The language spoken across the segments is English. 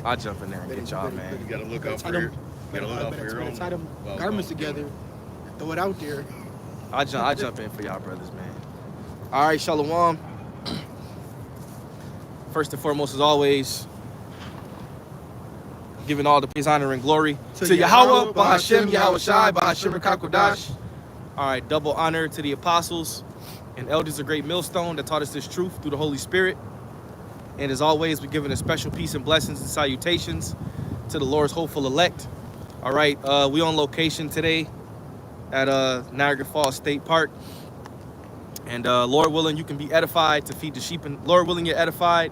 I'll jump in there and Better- get y'all, better- man. You gotta look better out tie for your. them- You gotta look out for your better own. tie them well, garments well, together, throw it out there. I jump in for y'all brothers, man. All right, Shalom. First and foremost, as always, giving all the praise, honor, and glory to Yahweh, Bahashem, Yahweh Shai, Bahashem, Rakakodash. All right, double honor to the apostles and elders of Great Millstone that taught us this truth through the Holy Spirit. And as always, we're giving a special peace and blessings and salutations to the Lord's hopeful elect. All right, we on location today at Niagara Falls State Park. And Lord willing, you can be edified to feed the sheep. And Lord willing, you're edified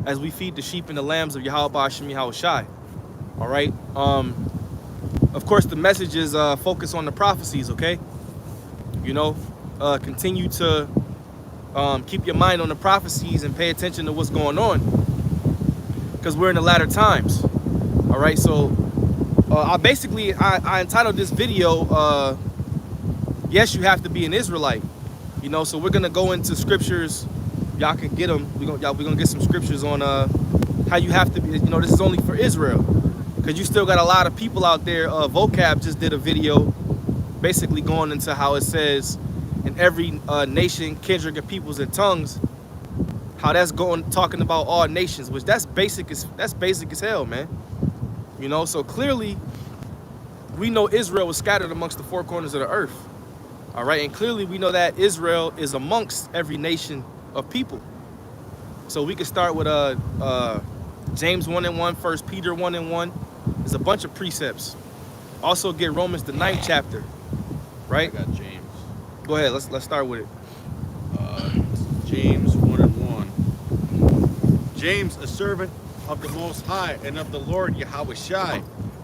as we feed the sheep and the lambs of Yahweh Bahashem Yahweh Shai. All right. Of course, the message is focus on the prophecies, okay? You know, continue to keep your mind on the prophecies and pay attention to what's going on, because we're in the latter times. All right. So I entitled this video, yes, you have to be an Israelite. You know, so we're gonna go into scriptures. Y'all can get them. We're gonna get some scriptures on how you have to be. You know, this is only for Israel, because you still got a lot of people out there. Vocab just did a video, basically going into how it says in every nation, kindred, and peoples and tongues, how that's talking about all nations, which that's basic as hell, man. You know, so clearly we know Israel was scattered amongst the four corners of the earth. All right, and clearly we know that Israel is amongst every nation of people. So we can start with James 1:1, 1 Peter 1:1. There's a bunch of precepts. Also get Romans the 9th chapter, right? I got James. Go ahead, let's start with it. James 1:1. James, a servant of the Most High and of the Lord Yahweh Shai,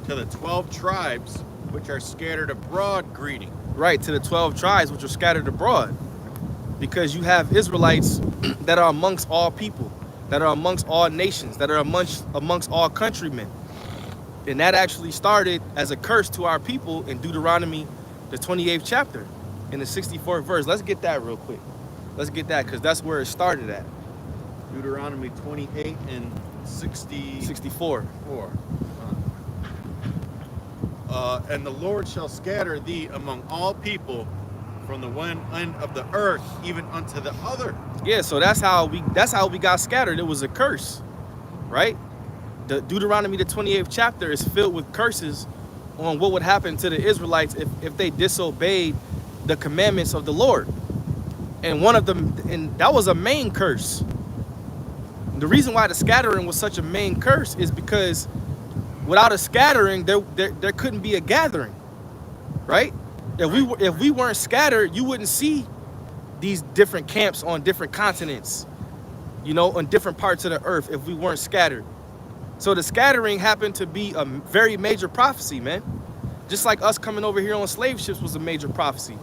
to the 12 tribes which are scattered abroad, greeting. Right, to the 12 tribes which are scattered abroad. Because you have Israelites that are amongst all people, that are amongst all nations, that are amongst all countrymen. And that actually started as a curse to our people in Deuteronomy, the 28th chapter, in the 64th verse. Let's get that real quick. Let's get that, because that's where it started at. Deuteronomy 28 and 64. And the Lord shall scatter thee among all people from the one end of the earth even unto the other. Yeah, so that's how we got scattered. It was a curse, right? The Deuteronomy, the 28th chapter, is filled with curses on what would happen to the Israelites if they disobeyed the commandments of the Lord. And one of them, and that was a main curse. The reason why the scattering was such a main curse is because without a scattering, there couldn't be a gathering, right? If we weren't scattered, you wouldn't see these different camps on different continents, you know, on different parts of the earth, if we weren't scattered. So the scattering happened to be a very major prophecy, man. Just like us coming over here on slave ships was a major prophecy,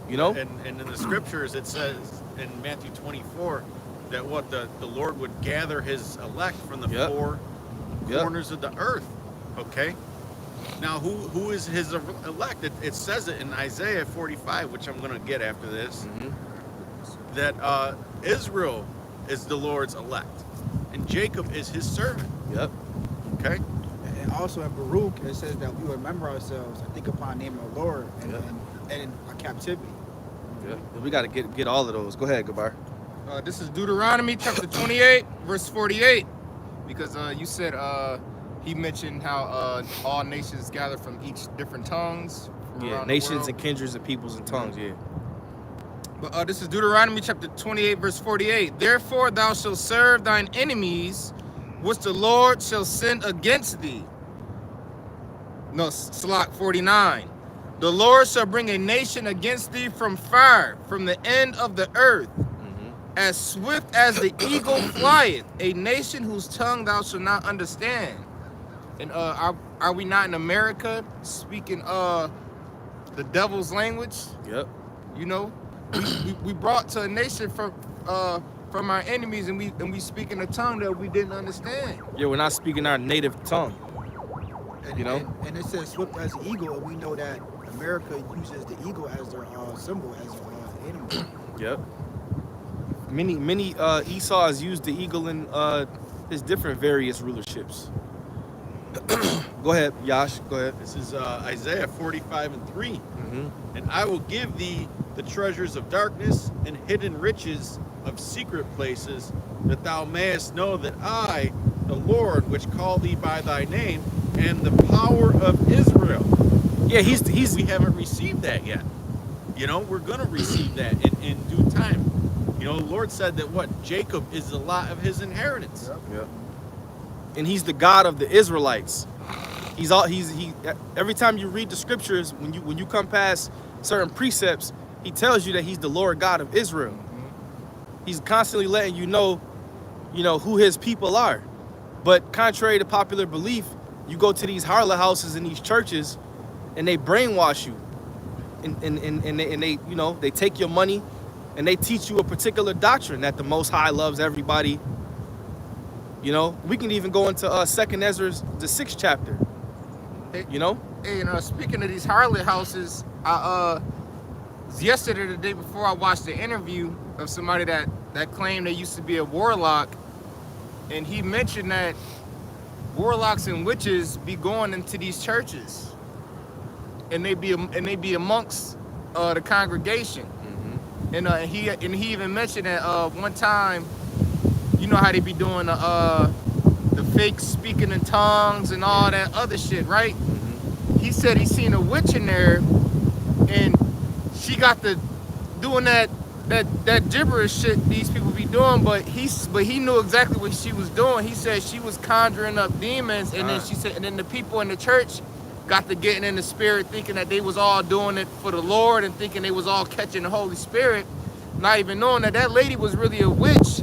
you know? And in the scriptures, it says in Matthew 24 that what the Lord would gather his elect from the four corners of the earth. Okay. Now, who is his elect? It says it in Isaiah 45, which I'm going to get after this, that Israel is the Lord's elect, and Jacob is his servant. Yep. Okay. And also in Baruch, it says that we remember ourselves and think upon the name of the Lord and in our captivity. Yeah. We got to get all of those. Go ahead, Gabar. This is Deuteronomy chapter 28, verse 48, because you said he mentioned how all nations gather from each different tongues. Yeah, nations and kindreds and peoples and tongues, yeah. But this is Deuteronomy chapter 28, verse 48. Therefore thou shalt serve thine enemies, which the Lord shall send against thee. No, Slok 49. The Lord shall bring a nation against thee from far, from the end of the earth, as swift as the eagle flieth, a nation whose tongue thou shalt not understand. And are we not in America speaking the devil's language? Yep. You know, we brought to a nation from our enemies, and we speak in a tongue that we didn't understand. Yeah, we're not speaking our native tongue. And, you know? and it says swift as an eagle, and we know that America uses the eagle as their symbol, as an animal. Yep. Many Esau's used the eagle in There's different various rulerships. Go ahead, Yash. Go ahead. This is Isaiah 45:3. Mm-hmm. And I will give thee the treasures of darkness and hidden riches of secret places, that thou mayest know that I, the Lord, which call thee by thy name, am the power of Israel. Yeah, We haven't received that yet. You know, we're going to receive that in due time. You know, the Lord said that Jacob is the lot of his inheritance. Yep. And he's the God of the Israelites. Every time you read the scriptures, when you come past certain precepts, he tells you that he's the Lord God of Israel. Mm-hmm. He's constantly letting you know, who his people are. But contrary to popular belief, you go to these harlot houses and these churches, and they brainwash you, and they take your money, and they teach you a particular doctrine that the Most High loves everybody. You know, we can even go into 2nd Ezra, the 6th chapter. You know. Hey, speaking of these harlot houses, yesterday, the day before, I watched the interview of somebody that claimed they used to be a warlock, and he mentioned that warlocks and witches be going into these churches, and they be amongst the congregation. Mm-hmm. And he even mentioned that one time, you know how they be doing the fake speaking in tongues and all that other shit, right? Mm-hmm. He said he seen a witch in there, and she got the doing that gibberish shit these people be doing, but he knew exactly what she was doing. He said she was conjuring up demons, and then she said, and then the people in the church got to getting in the spirit, thinking that they was all doing it for the Lord, and thinking they was all catching the Holy Spirit, not even knowing that lady was really a witch,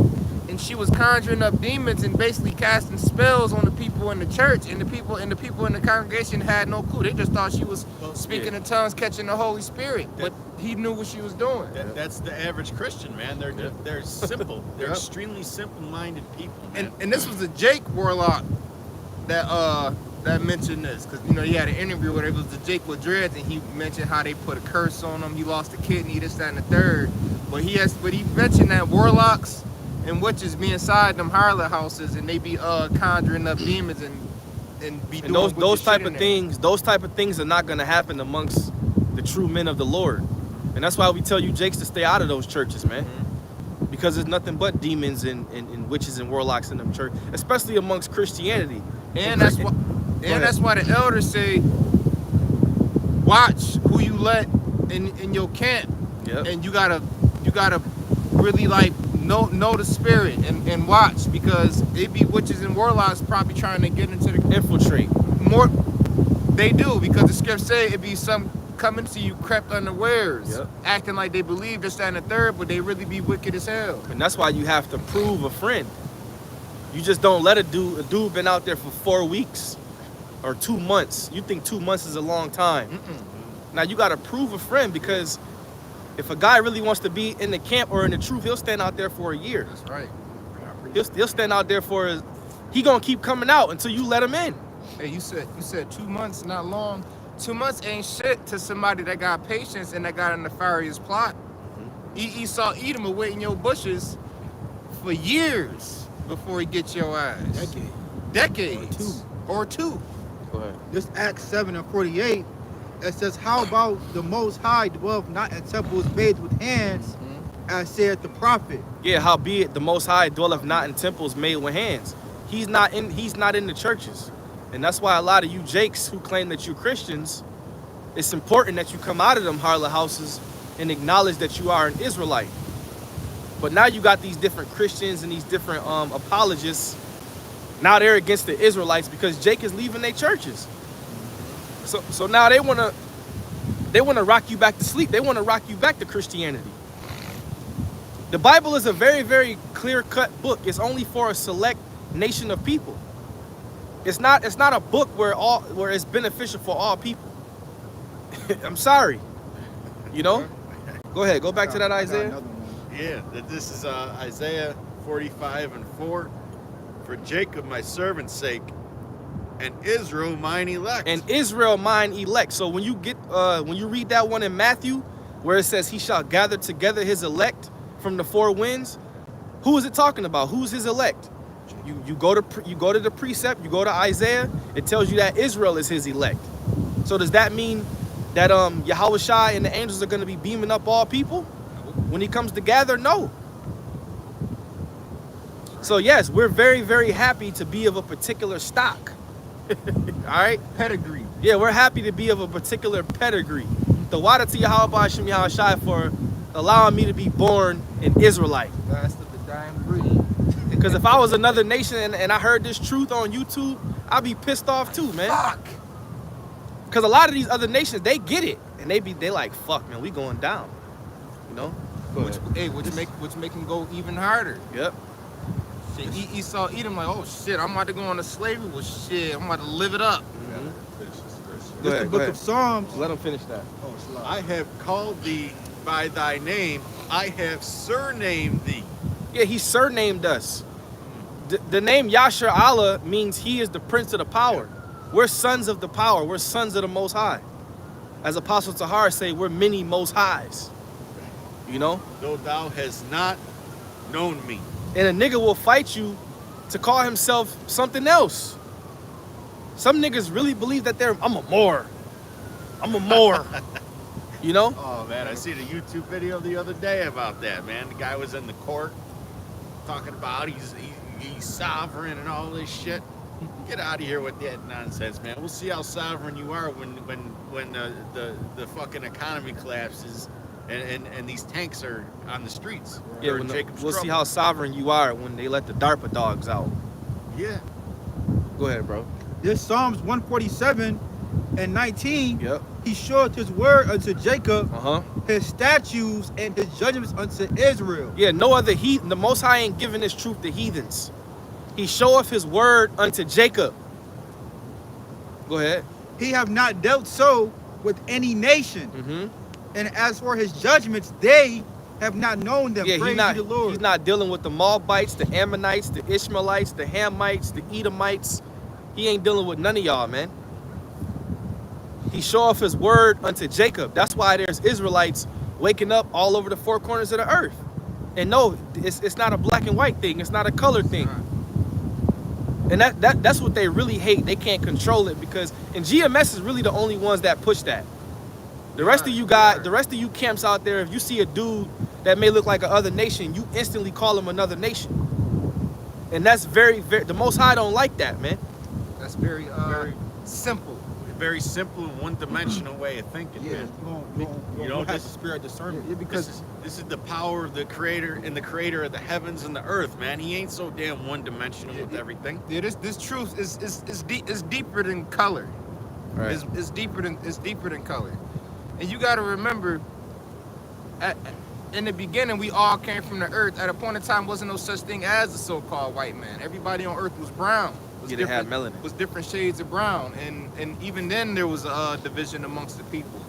and she was conjuring up demons and basically casting spells on the people in the church, and the people in the congregation had no clue. They just thought she was speaking in tongues, catching the Holy Spirit, but he knew what she was doing. That's the average Christian, man. They're simple. They're extremely simple-minded people, man. And this was a Jake warlock that mentioned this, because he had an interview where it was the Jake with dreads, and he mentioned how they put a curse on him. He lost a kidney, this, that, and the third. But he mentioned that warlocks and witches be inside them harlot houses, and they be conjuring up demons and be doing those type of things. Those type of things are not going to happen amongst the true men of the Lord, and that's why we tell you Jakes to stay out of those churches, man. Mm-hmm. Because there's nothing but demons and witches and warlocks in them church, especially amongst Christianity. And that's why the elders say, watch who you let in your camp. Yep. And you gotta really know the spirit and watch, because it be witches and warlocks probably trying to get into the infiltrate. More they do, because the script say it be some coming to you crept unawares, acting like they believe this, that, and the third, but they really be wicked as hell. And that's why you have to prove a friend. You just don't let a dude been out there for 4 weeks or 2 months. You think 2 months is a long time. Mm-mm. Now you got to prove a friend, because if a guy really wants to be in the camp or in the truth, he'll stand out there for a year. That's right. He'll stand out there he gonna keep coming out until you let him in. Hey, you said 2 months, not long. 2 months ain't shit to somebody that got patience and that got a nefarious plot. Mm-hmm. Esau Edom will wait in your bushes for years before he gets your ass. Decades. Or two. Go ahead. This Acts 7:48, it says, how about the Most High dwelleth not in temples made with hands, as saith the prophet. Yeah, howbeit the Most High dwelleth not in temples made with hands. He's not in the churches. And that's why a lot of you Jakes who claim that you're Christians, it's important that you come out of them harlot houses and acknowledge that you are an Israelite. But now you got these different Christians and these different apologists. Now they're against the Israelites because Jake is leaving their churches. So now they wanna rock you back to sleep. They wanna rock you back to Christianity. The Bible is a very, very clear-cut book. It's only for a select nation of people. It's not a book where it's beneficial for all people. I'm sorry. Go ahead. Go back to that Isaiah. Yeah, this is Isaiah 45:4. For Jacob my servant's sake, and Israel mine elect. And Israel mine elect. So when you read that one in Matthew, where it says he shall gather together his elect from the four winds, who is it talking about? Who's his elect? You go to the precept, you go to Isaiah, it tells you that Israel is his elect. So does that mean that Yahweh Shai and the angels are going to be beaming up all people when he comes to gather? No. So yes, we're very, very happy to be of a particular stock. All right? Pedigree. Yeah, we're happy to be of a particular pedigree. The water to Yahweh Hashem Yahweh Shai for allowing me to be born an Israelite. Last of the dying breed. Because if I was another nation and I heard this truth on YouTube, I'd be pissed off too, man. Fuck. Because a lot of these other nations, they get it. And they like, fuck, man, we going down. You know? Which make him go even harder. Yep. Shit, Esau Edom like, oh shit, I'm about to go into slavery. Well shit, I'm about to live it up. Go This ahead, the book of Psalms. Let him finish that. I have called thee by thy name. I have surnamed thee. Yeah, he surnamed us. The name Yasher Allah means he is the prince of the power. We're sons of the power. We're sons of the Most High. As Apostle Tahar say, we're many Most Highs. You know? Though thou hast not known me. And a nigga will fight you to call himself something else. Some niggas really believe that I'm a Moor. I'm a Moor. You know? Oh man, I seen a YouTube video the other day about that, man. The guy was in the court talking about he's sovereign and all this shit. Get out of here with that nonsense, man. We'll see how sovereign you are when the fucking economy collapses and these tanks are on the streets. Yeah, we'll see how sovereign you are when they let the DARPA dogs out. Yeah. Go ahead, bro. This Psalms 147 and 19. Yep. He showed his word unto Jacob, Uh-huh. his statutes and his judgments unto Israel. Yeah, no other heathen. The Most High ain't giving this truth to heathens. He showeth his word unto Jacob. Go ahead. He have not dealt so with any nation. Mm-hmm. And as for his judgments, they have not known them. Yeah, Praise he's the Lord. he's not dealing with the Moabites, the Ammonites, the Ishmaelites, the Hamites, the Edomites. He ain't dealing with none of y'all, man. He showeth his word unto Jacob. That's why there's Israelites waking up all over the four corners of the earth. And no, it's not a black and white thing. It's not a color thing. And that's what they really hate. They can't control it because, and GMS is really the only ones that push that. The rest of you camps out there, if you see a dude that may look like another nation, you instantly call him another nation. And that's very, very, the Most High don't like that, man. That's very simple. Very simple and one-dimensional way of thinking, man. You don't have the spirit discernment. Yeah, because this is the power of the creator and the creator of the heavens and the earth, man. He ain't so damn one-dimensional with everything. Yeah, this truth is deeper than color. Right. It's deeper than color. And you got to remember, in the beginning, we all came from the earth. At a point in time, wasn't no such thing as a so-called white man. Everybody on earth was brown. Yeah, they had melanin. Was different shades of brown, and even then there was a division amongst the people,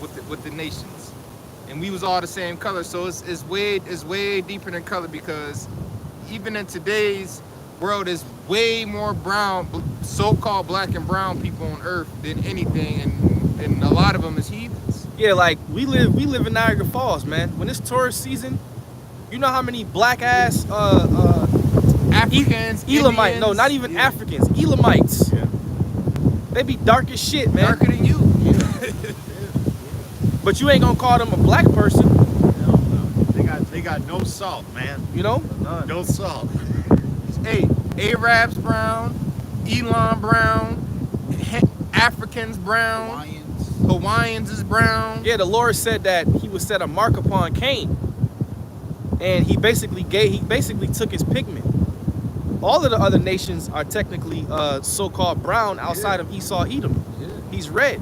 with the nations, and we was all the same color. So it's way deeper than color, because even in today's world, there's way more brown, so-called black and brown people on earth than anything, and a lot of them is heathens. Yeah, like we live in Niagara Falls, man. When it's tourist season, you know how many black ass Africans, Elamite, Indians, no, not even Africans, Elamites. Yeah. They be dark as shit, man. darker than you. But you ain't gonna call them a black person, No. They got no salt, man. you know? No salt. Hey, Arabs brown, Elam brown, Africans brown, Hawaiians is brown. Yeah, the Lord said that he would set a mark upon Cain, and he basically took his pigment. All of the other nations are technically so-called brown outside of Esau Edom. Yeah. He's red.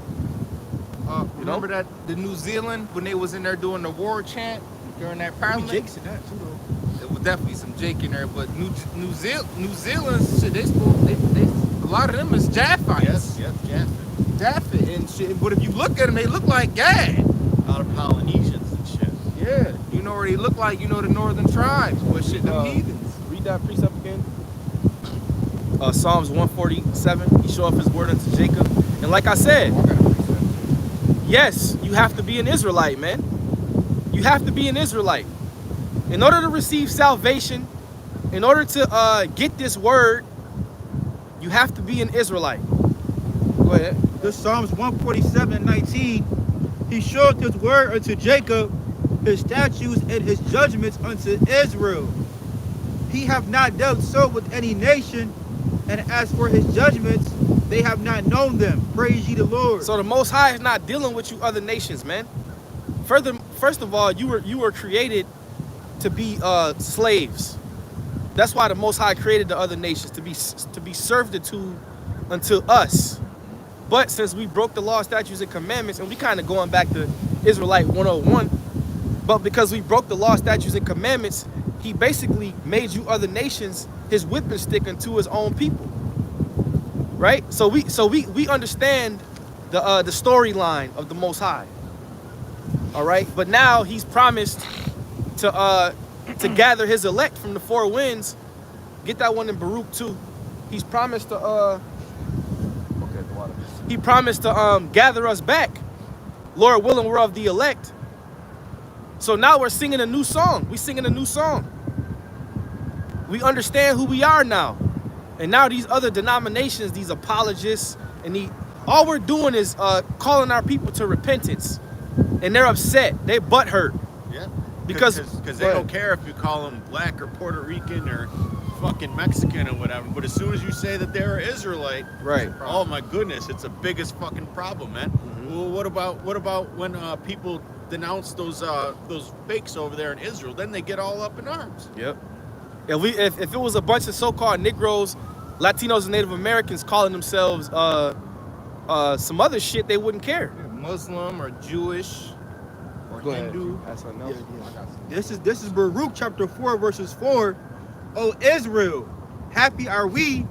Remember that the New Zealand, when they was in there doing the war chant during that parliament? Jake's in that too, though. There was definitely some Jake in there, but New Zealand shit, they a lot of them is Japhites. Yes, Japheth. Japhet and shit. But if you look at them, they look like Gad. Out of Polynesians and shit. Yeah, you know where they look like, the northern tribes, but shit, them heathens. Read that precept again. Psalms 147. He showed up his word unto Jacob, and like I said, yes, you have to be an Israelite, man. You have to be an Israelite. In order to receive salvation, in order to get this word, you have to be an Israelite. Go ahead. This Psalms 147:19. He showed his word unto Jacob, his statutes and his judgments unto Israel. He have not dealt so with any nation, and as for his judgments, they have not known them. Praise ye the Lord. So the Most High is not dealing with you other nations, man. First of all, you were created to be slaves. That's why the Most High created the other nations, to be served unto us. But since we broke the law, statutes, and commandments, and we kind of going back to Israelite 101, but because we broke the law, statutes, and commandments, he basically made you other nations his whipping stick unto his own people. Right? So we understand the storyline of the Most High. All right, but now he's promised to gather his elect from the four winds. Get that one in Baruch too. He's promised to gather us back. Lord willing, we're of the elect. So now we're singing a new song. We're singing a new song. We understand who we are now. And now these other denominations, these apologists, and all we're doing is calling our people to repentance. And they're upset. They butthurt. Yeah. Because they don't care if you call them black or Puerto Rican or fucking Mexican or whatever. But as soon as you say that they're Israelite, right? Oh my goodness, it's the biggest fucking problem, man. Mm-hmm. Well, what about when people denounce those fakes over there in Israel? Then they get all up in arms. Yep. If it was a bunch of so-called Negroes, Latinos, and Native Americans calling themselves some other shit, they wouldn't care. Muslim or Jewish or Hindu. This is Baruch chapter 4 verses 4. O Israel, happy are we,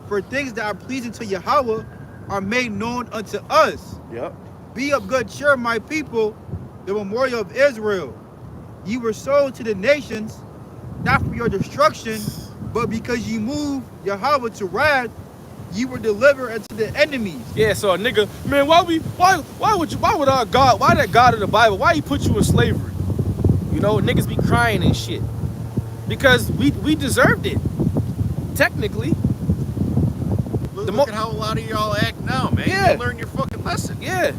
for things that are pleasing to Yahweh are made known unto us. Yep. Be of good cheer, my people, the memorial of Israel. Ye were sold to the nations, not for your destruction, but because ye moved Yahweh to wrath, ye were delivered unto the enemies. Yeah, so a nigga, man, why that God of the Bible, why he put you in slavery? You know, niggas be crying and shit. Because we deserved it. Technically. Look at how a lot of y'all act now, man. Yeah. You learn your fucking lesson. Yeah.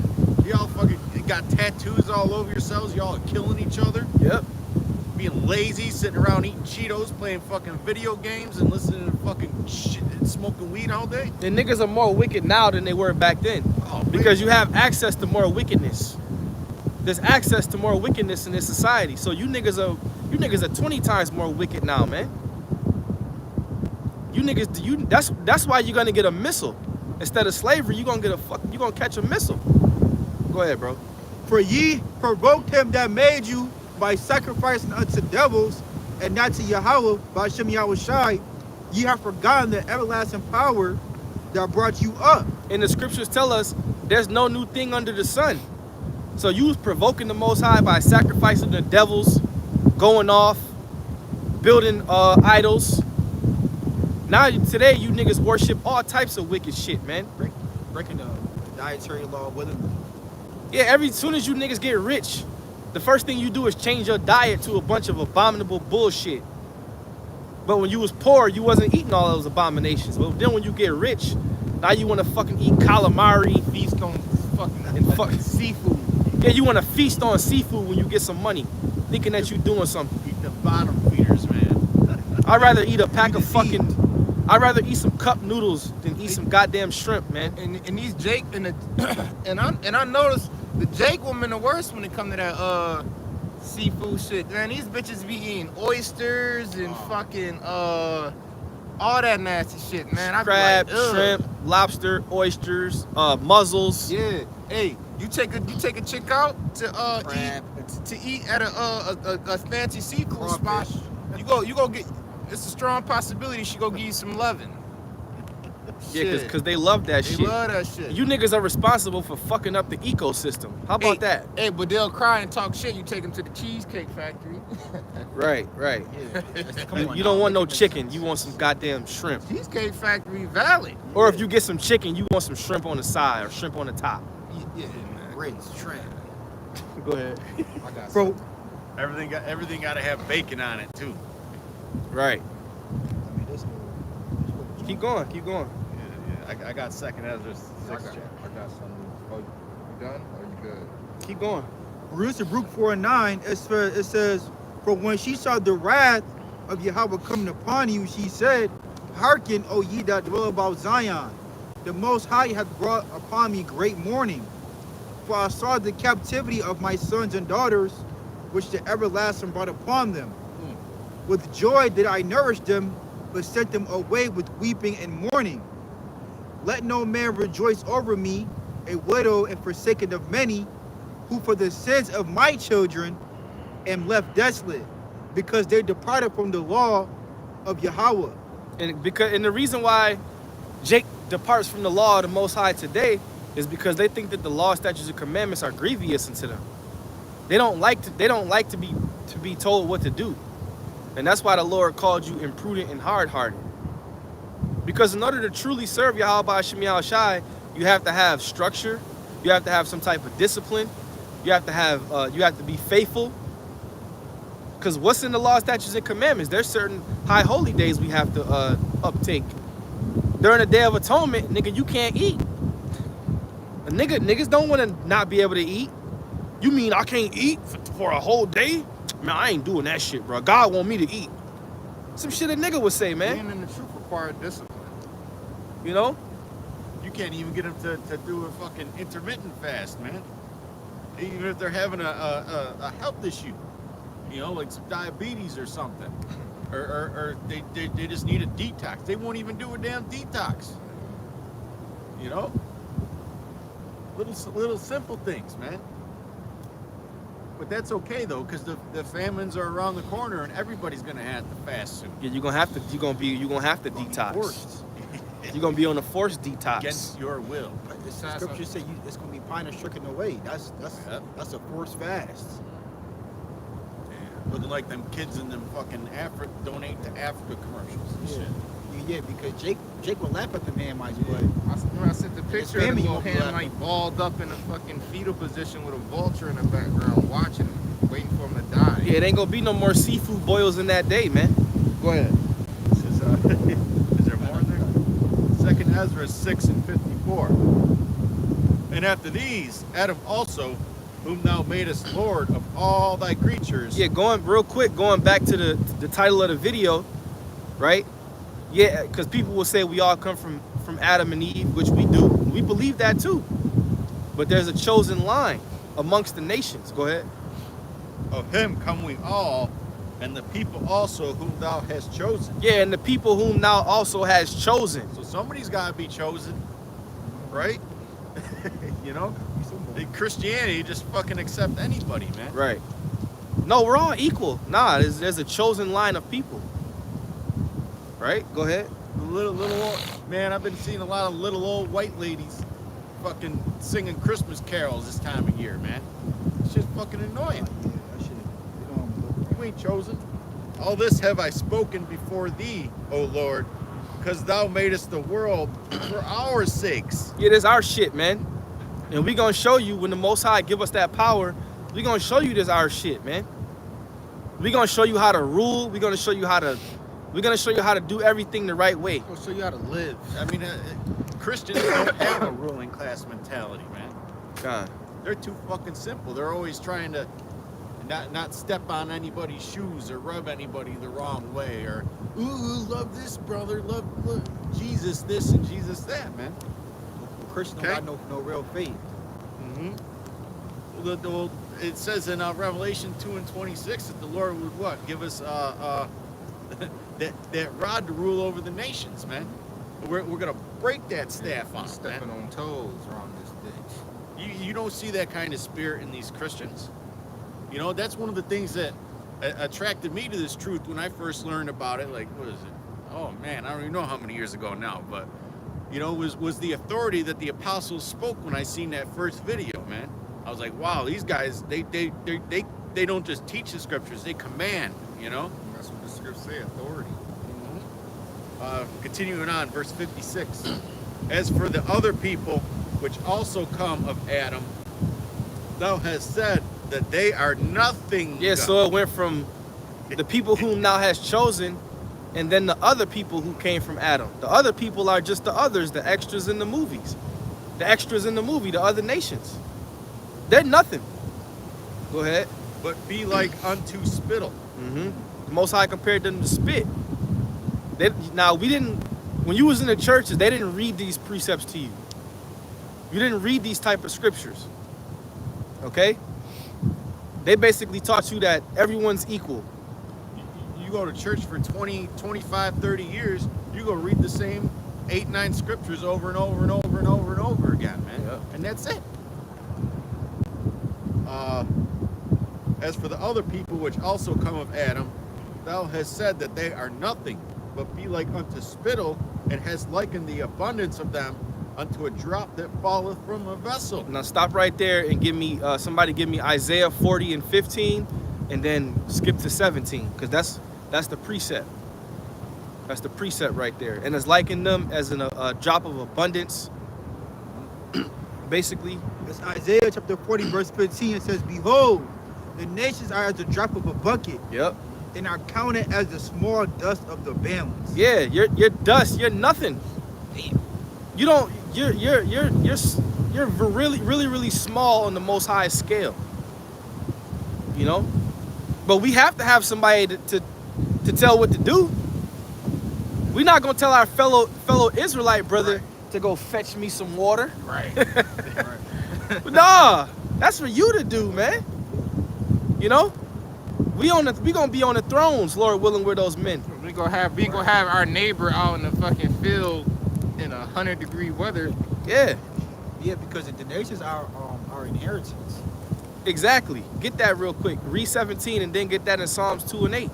Y'all fucking got tattoos all over yourselves. Y'all are killing each other. Yep. Being lazy, sitting around eating Cheetos, playing fucking video games, and listening to fucking shit and smoking weed all day. And niggas are more wicked now than they were back then. Oh, because you have access to more wickedness. There's access to more wickedness in this society. So you niggas are 20 times more wicked now, man. That's why you're gonna get a missile. Instead of slavery, you're gonna catch a missile. Go ahead, bro. For ye provoked him that made you by sacrificing unto devils, and not to Yahweh by Shem Yahweh Shai. Ye have forgotten the everlasting power that brought you up. And the scriptures tell us there's no new thing under the sun. So you was provoking the Most High by sacrificing the devils, going off, building idols. Now today you niggas worship all types of wicked shit, man. Breaking the dietary law willingly. Yeah, soon as you niggas get rich, the first thing you do is change your diet to a bunch of abominable bullshit. But when you was poor, you wasn't eating all those abominations. But then when you get rich, now you want to fucking eat calamari, Feast on fucking seafood. Yeah, you want to feast on seafood when you get some money, thinking that you doing something. Eat the bottom feeders, man. I'd rather eat I'd rather eat some cup noodles than eat some goddamn shrimp, man. And these Jake and I noticed the Jake women the worst when it come to that seafood shit. Man, these bitches be eating oysters and fucking all that nasty shit, man. Crab, like, shrimp, lobster, oysters, mussels. Yeah. Hey, you take a chick out to eat at a fancy seafood spot. You go get. It's a strong possibility she go give you some loving. Yeah, because they love that shit. They love that shit. You niggas are responsible for fucking up the ecosystem. How about that? Hey, but they'll cry and talk shit. You take them to the Cheesecake Factory. Right. Yeah. You don't want no chicken. You want some goddamn shrimp. Cheesecake Factory Valley. Or if you get some chicken, you want some shrimp on the side or shrimp on the top. Yeah, man. Great shrimp. Go ahead. Bro, Everything got to have bacon on it too. Right. Keep going. Keep going. I got 2nd Ezra 6 I got chapter. something. Oh, you done? Or you good? Keep going. Ruth Baruch 4:9, it says, for when she saw the wrath of Yahweh coming upon you, she said, hearken, O ye that dwell about Zion. The Most High hath brought upon me great mourning. For I saw the captivity of my sons and daughters, which the everlasting brought upon them. With joy did I nourish them, but sent them away with weeping and mourning. Let no man rejoice over me, a widow and forsaken of many, who for the sins of my children am left desolate, because they departed from the law of Yahweh. And the reason why Jake departs from the law of the Most High today is because they think that the law, statutes, and commandments are grievous unto them. They don't like to be told what to do. And that's why the Lord called you imprudent and hard-hearted. Because in order to truly serve Yahweh Ba'ashem Yahushai, you have to have structure, you have to have some type of discipline, you have to be faithful. Because what's in the law, statutes, and commandments? There's certain high holy days we have to uptake. During the Day of Atonement, nigga, you can't eat. Niggas don't want to not be able to eat. You mean I can't eat for a whole day? Man, I ain't doing that shit, bro. God want me to eat. Some shit a nigga would say, man. Being in the truth required discipline. You know? You can't even get them to do a fucking intermittent fast, man. Even if they're having a health issue, you know, like some diabetes or something, or they just need a detox. They won't even do a damn detox. You know, little simple things, man. But that's okay though, because the famines are around the corner, and everybody's gonna have to fast soon. Yeah, you're gonna have to detox. Forced. You're gonna be on a forced detox. Against your will. The scripture say it's gonna be pine and stricken away. That's a forced fast. Looking like them kids in them fucking donate to Africa commercials and shit. Yeah, because Jake would laugh at the Hamites, but I sent the picture of the little Hamite balled up in a fucking fetal position with a vulture in the background, watching him, waiting for him to die. Yeah, it ain't gonna be no more seafood boils in that day, man. Go ahead. This is, is there more in there? 2nd Ezra 6:54. And after these, Adam also, whom thou madest Lord of all thy creatures. Yeah, going back to the title of the video, right? Yeah, because people will say we all come from Adam and Eve, which we do. We believe that too. But there's a chosen line amongst the nations. Go ahead. Of him come we all, and the people also whom thou hast chosen. Yeah, and the people whom thou also has chosen. So somebody's got to be chosen, right? You know? In Christianity, just fucking accept anybody, man. Right. No, we're all equal. Nah, there's a chosen line of people. Right? Go ahead. Little old, man, I've been seeing a lot of little old white ladies fucking singing Christmas carols this time of year, man. It's just fucking annoying. You ain't chosen. All this have I spoken before thee, O Lord, because thou madest the world for our sakes. Yeah, that's our shit, man. And we gonna show you when the Most High give us that power, we gonna show you this our shit, man. We gonna show you how to rule. We're gonna show you how to do everything the right way. We'll show you how to live. I mean, Christians don't have a ruling class mentality, man. God. They're too fucking simple. They're always trying to not step on anybody's shoes or rub anybody the wrong way, or ooh, love this brother, love Jesus this and Jesus that, man. Christians don't got no real faith. Well, it says in Revelation 2:26 that the Lord would what? Give us that rod to rule over the nations, man. We're gonna break that staff on, Stepping man. on toes around this bitch. You don't see that kind of spirit in these Christians. You know, that's one of the things that attracted me to this truth when I first learned about it. Like, what is it? Oh man, I don't even know how many years ago now, but you know, was the authority that the apostles spoke when I seen that first video, man. I was like, wow, these guys, they don't just teach the scriptures, they command, you know? That's what the scriptures say, authority. Continuing on, verse 56. As for the other people, which also come of Adam, thou hast said that they are nothing. Yeah, so it went from the people whom thou hast chosen and then the other people who came from Adam. The other people are just the others, the extras in the movies. The extras in the movie, the other nations. They're nothing. Go ahead. But be like unto spittle. Mm-hmm. The Most High compared them to spit. Now, when you was in the churches, they didn't read these precepts to you. You didn't read these type of scriptures. Okay? They basically taught you that everyone's equal. You go to church for 20, 25, 30 years, you go read the same 8, 9 scriptures over and over and over and over and over again, man. Yeah. And that's it. As for the other people which also come of Adam, thou hast said that they are nothing, but be like unto spittle, and hast likened the abundance of them unto a drop that falleth from a vessel. Now stop right there and give me somebody give me Isaiah 40 and 15, and then skip to 17, because that's the precept. That's the precept right there. And it's likened them as a drop of abundance. Basically. It's Isaiah chapter 40, verse 15. It says, behold, the nations are as a drop of a bucket. Yep. And are counted as the small dust of the balance. Yeah, you're dust. You're nothing. You don't. You're really small on the Most High scale. You know, but we have to have somebody to tell what to do. We're not gonna tell our fellow Israelite brother to go fetch me some water. Right. Nah, that's for you to do, man. You know, we gonna be on the thrones, Lord willing, we're those men. We gonna have our neighbor out in the fucking field in 100-degree weather. Yeah, Yeah, because the nations are our inheritance. exactly. Get that real quick. Read 17 and then get that in Psalms 2 and 8.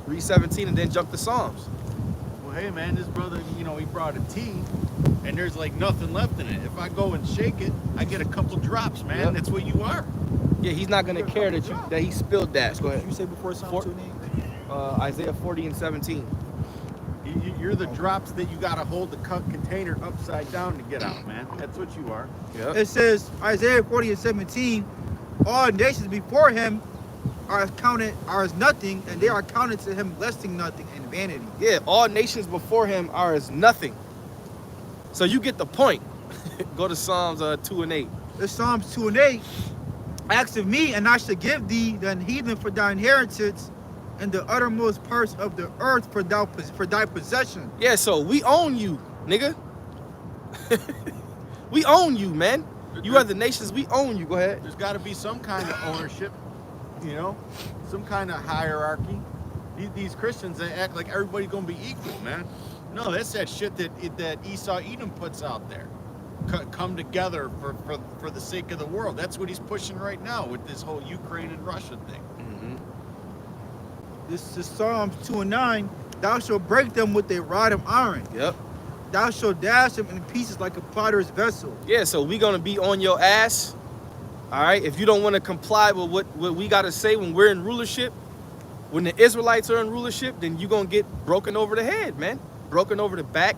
Read 17 and then jump to Psalms. Well, hey, man, this brother, you know, he brought a tea, and there's like nothing left in it. If I go and shake it, I get a couple drops, man. Yep. That's what you are. Yeah, he's not gonna care that he spilled that. Go What ahead. did you say before Psalm 2 name? Isaiah 40 and 17. You're the drops that you got to hold the container upside down to get out, man. That's what you are. Yeah. It says, Isaiah 40 and 17, all nations before him are as nothing, and they are counted to him less than nothing and vanity. Yeah, all nations before him are as nothing. So you get the point. Go to Psalms 2 and 8. It's Psalms 2 and 8. Ask of me, and I shall give thee the heathen for thy inheritance, and the uttermost parts of the earth for thy possession. Yeah, so we own you, nigga. We own you, man. You are the nations, we own you. Go ahead. There's got to be some kind of ownership, you know, some kind of hierarchy. These Christians, they act like everybody's gonna be equal, man. No, that's that shit that Esau Edom puts out there. Come together for the sake of the world. That's what he's pushing right now with this whole Ukraine and Russia thing. Mm-hmm. This is Psalms 2 and 9. Thou shalt break them with a rod of iron. Yep. Thou shalt dash them in pieces like a potter's vessel. Yeah, so we gonna be on your ass. All right. If you don't want to comply with what we gotta say when we're in rulership, when the Israelites are in rulership, then you gonna get broken over the head, man. Broken over the back,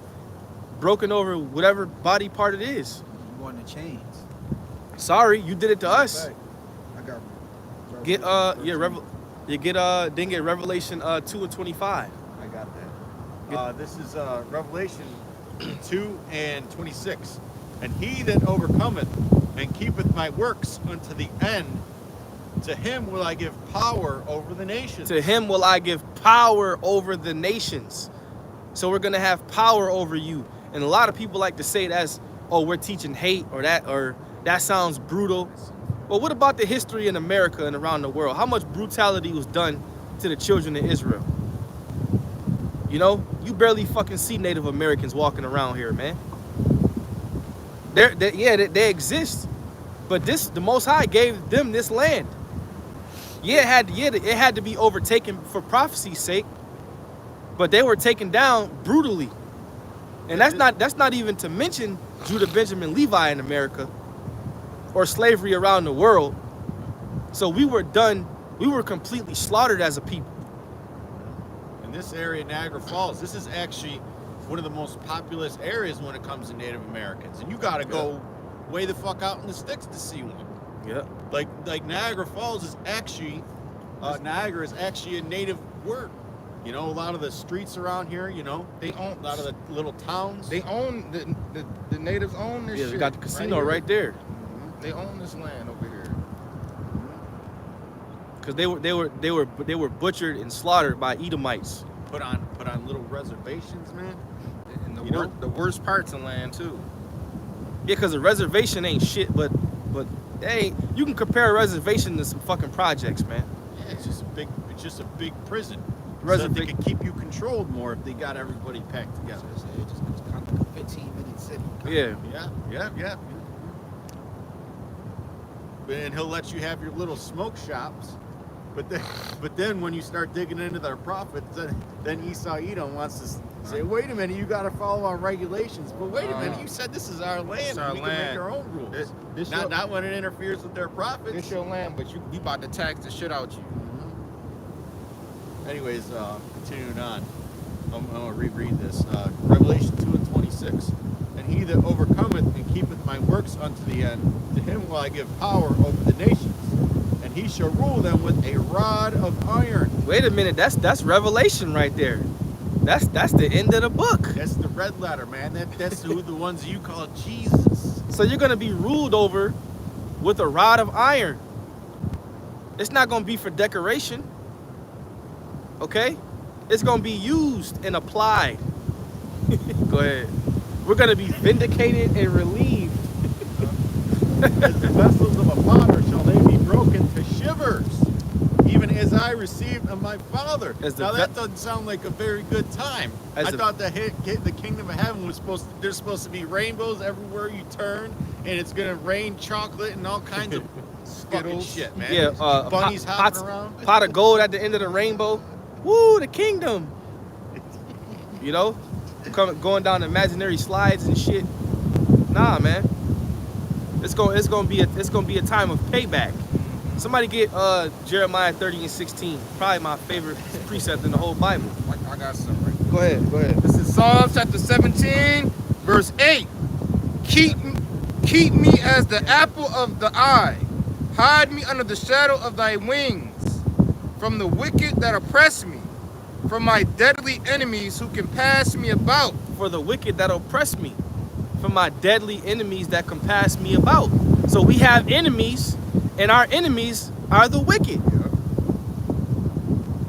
broken over whatever body part it is. You want the chains. Sorry, you did it to us. I got Get then get Revelation 2 and 25. I got that. This is Revelation 2 and 26. And he that overcometh and keepeth my works unto the end, to him will I give power over the nations. To him will I give power over the nations. So we're gonna have power over you. And a lot of people like to say that's, oh, we're teaching hate, or that sounds brutal. Well, what about the history in America and around the world? How much brutality was done to the children of Israel? You know, you barely fucking see Native Americans walking around here, man. They exist, but the Most High gave them this land. Yeah, it had to be overtaken for prophecy's sake, but they were taken down brutally, and that's not even to mention Judah, Benjamin, Levi in America, or slavery around the world. So we were completely slaughtered as a people. In this area, Niagara Falls, this is actually one of the most populous areas when it comes to Native Americans, and you got to go way the fuck out in the sticks to see one. Yeah. Like Niagara Falls is actually Niagara is actually a native word. You know, a lot of the streets around here, you know, They own a lot of the little towns. They own the natives own this Yeah, shit. we got the casino here. right there. They own this land over here. Cause they were butchered and slaughtered by Edomites. put on little reservations, man. And You the worst parts of land too. Yeah, cause a reservation ain't shit, but hey, you can compare a reservation to some fucking projects, man. Yeah, it's just a big prison. So Reserva- they could keep you controlled more if they got everybody packed together. It just goes kind of like a 15-minute city. Yeah. Yeah. And he'll let you have your little smoke shops, but then when you start digging into their profits, then Esau Edom wants to say, wait a minute, you got to follow our regulations. But wait a minute, you said this is our land. It's our we land. can make our own rules. Not when it interferes with their profits. It's your land, but we about to tax the shit out you. Anyways, continuing on, I'm going to reread this. Revelation 2 and 26. And he that overcometh and keepeth my works unto the end, to him will I give power over the nations, and he shall rule them with a rod of iron. Wait a minute, that's Revelation right there. That's the end of the book. That's the red letter, man. That's who the ones you call Jesus. So you're gonna be ruled over with a rod of iron. It's not gonna be for decoration. Okay? It's gonna be used and applied. Go ahead. We're gonna be vindicated and relieved. As the vessels of a potter shall they be broken to shivers, even as I received of my Father. Now that doesn't sound like a very good time. I thought that the kingdom of heaven was there's supposed to be rainbows everywhere you turn, and it's gonna rain chocolate and all kinds of fucking shit, man. Yeah, bunnies hopping around. Pot of gold at the end of the rainbow. Woo, the kingdom. You know, going down imaginary slides and shit. Nah, man. It's gonna be a time of payback. Somebody get Jeremiah 30 and 16. Probably my favorite precept in the whole Bible. I got some right there. Go ahead. This is Psalms chapter 17, verse 8. Keep me as the apple of the eye. Hide me under the shadow of thy wings. From the wicked that oppress me. From my deadly enemies who can pass me about. For the wicked that oppress me. From my deadly enemies that compass me about. So we have enemies, and our enemies are the wicked.